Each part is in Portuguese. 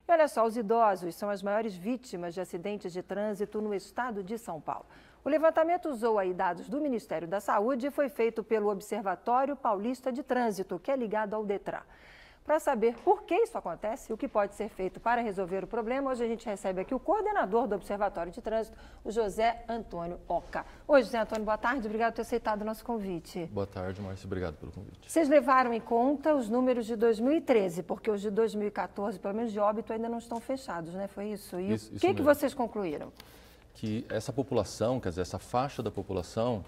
E olha só, os idosos são as maiores vítimas de acidentes de trânsito no estado de São Paulo. O levantamento usou aí dados do Ministério da Saúde e foi feito pelo Observatório Paulista de Trânsito, que é ligado ao Detran. Para saber por que isso acontece e o que pode ser feito para resolver o problema, hoje a gente recebe aqui o coordenador do Observatório de Trânsito, o José Antônio Oca. Oi, José Antônio, boa tarde, obrigado por ter aceitado o nosso convite. Boa tarde, Márcia, obrigado pelo convite. Vocês levaram em conta os números de 2013, porque os de 2014, pelo menos de óbito, ainda não estão fechados, né? Foi isso? E o que vocês concluíram? Que essa população, quer dizer, essa faixa da população,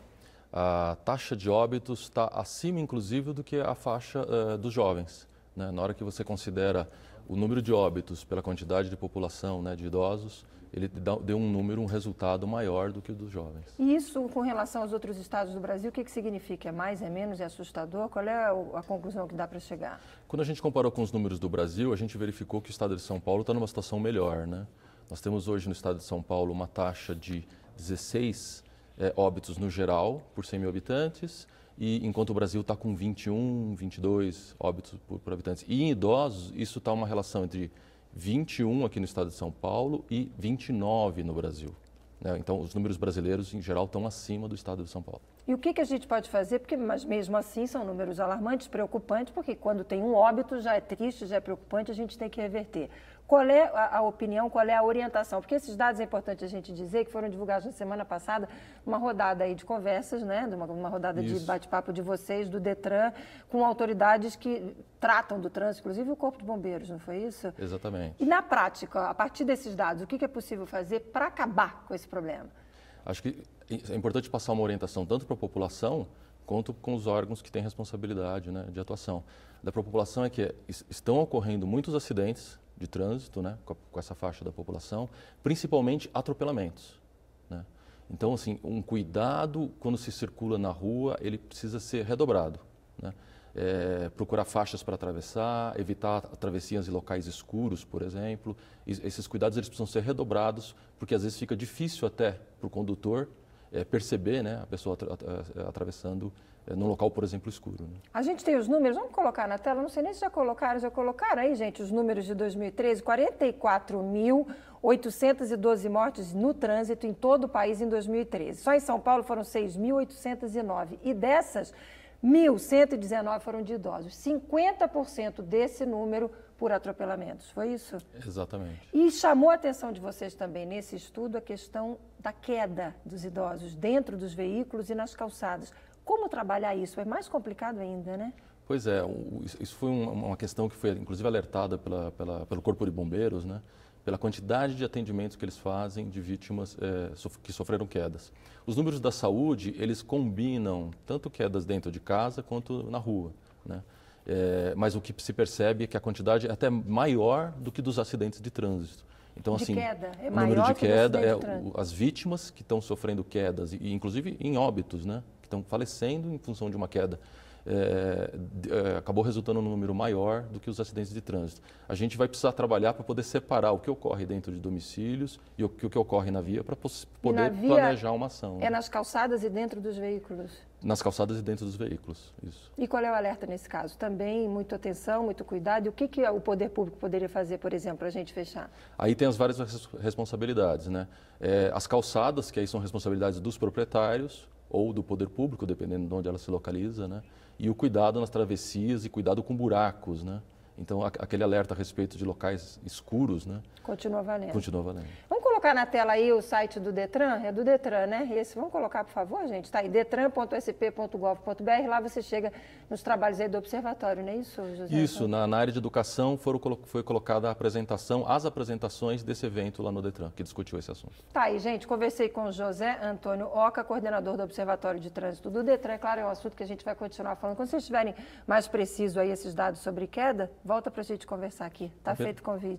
a taxa de óbitos está acima, inclusive, do que a faixa dos jovens. Né? Na hora que você considera o número de óbitos pela quantidade de população, né, de idosos, ele deu um resultado maior do que o dos jovens. E isso, com relação aos outros estados do Brasil, o que significa? É mais, é menos, é assustador? Qual é a conclusão que dá para chegar? Quando a gente comparou com os números do Brasil, a gente verificou que o estado de São Paulo está numa situação melhor, né? Nós temos hoje no estado de São Paulo uma taxa de 16 óbitos no geral por 100 mil habitantes, e enquanto o Brasil está com 21, 22 óbitos por habitantes. E em idosos, isso está uma relação entre 21 aqui no estado de São Paulo e 29 no Brasil. Né? Então, os números brasileiros, em geral, estão acima do estado de São Paulo. E o que a gente pode fazer? Porque, mas mesmo assim, são números alarmantes, preocupantes, porque quando tem um óbito já é triste, já é preocupante, a gente tem que reverter. Qual é a opinião, qual é a orientação? Porque esses dados é importante a gente dizer que foram divulgados na semana passada, uma rodada aí de conversas, né? Uma rodada de bate-papo de vocês, do Detran, com autoridades que tratam do trânsito, inclusive o Corpo de Bombeiros, não foi isso? Exatamente. E na prática, a partir desses dados, o que é possível fazer para acabar com esse problema? Acho que é importante passar uma orientação tanto para a população quanto com os órgãos que têm responsabilidade, né, de atuação. Da população é que estão ocorrendo muitos acidentes de trânsito, né, com essa faixa da população, principalmente atropelamentos. Né? Então, assim, um cuidado quando se circula na rua, ele precisa ser redobrado. Né? Procurar faixas para atravessar, evitar travessias em locais escuros, por exemplo. Esses cuidados eles precisam ser redobrados, porque às vezes fica difícil até para o condutor perceber, né, a pessoa atravessando num local, por exemplo, escuro. Né? A gente tem os números, vamos colocar na tela, não sei nem se já colocaram aí, gente, os números de 2013, 44.812 mortes no trânsito em todo o país em 2013. Só em São Paulo foram 6.809 e dessas, 1.119 foram de idosos. 50% desse número por atropelamentos, foi isso? Exatamente. E chamou a atenção de vocês também nesse estudo a questão da queda dos idosos dentro dos veículos e nas calçadas. Como trabalhar isso? É mais complicado ainda, né? Pois é, isso foi uma questão que foi inclusive alertada pelo Corpo de Bombeiros, né? Pela quantidade de atendimentos que eles fazem de vítimas que sofreram quedas. Os números da saúde, eles combinam tanto quedas dentro de casa quanto na rua, né? Mas o que se percebe é que a quantidade é até maior do que dos acidentes de trânsito. Então, de assim, queda, é o número de queda, as vítimas que estão sofrendo quedas, e inclusive em óbitos, né? Que estão falecendo em função de uma queda. Acabou resultando num número maior do que os acidentes de trânsito. A gente vai precisar trabalhar para poder separar o que ocorre dentro de domicílios e o que ocorre na via para poder planejar uma ação. É nas calçadas e dentro dos veículos? Nas calçadas e dentro dos veículos, isso. E qual é o alerta nesse caso? Também muita atenção, muito cuidado. E o que o poder público poderia fazer, por exemplo, para a gente fechar? Aí tem as várias responsabilidades, né? As calçadas, que aí são responsabilidades dos proprietários ou do poder público, dependendo de onde ela se localiza, né? E o cuidado nas travessias e cuidado com buracos, né? Então, aquele alerta a respeito de locais escuros, né? Continua valendo. Continua valendo. Vamos colocar na tela aí o site do Detran? É do Detran, né? Vamos colocar, por favor, gente? Está aí, detran.sp.gov.br. Lá você chega nos trabalhos aí do observatório, não é isso, José? Isso, na área de educação foi colocada as apresentações desse evento lá no Detran, que discutiu esse assunto. Tá aí, gente. Conversei com o José Antônio Oca, coordenador do Observatório de Trânsito do Detran. É claro, é um assunto que a gente vai continuar falando. Quando vocês tiverem mais preciso aí esses dados sobre queda, volta para a gente conversar aqui. Tá feito o convite.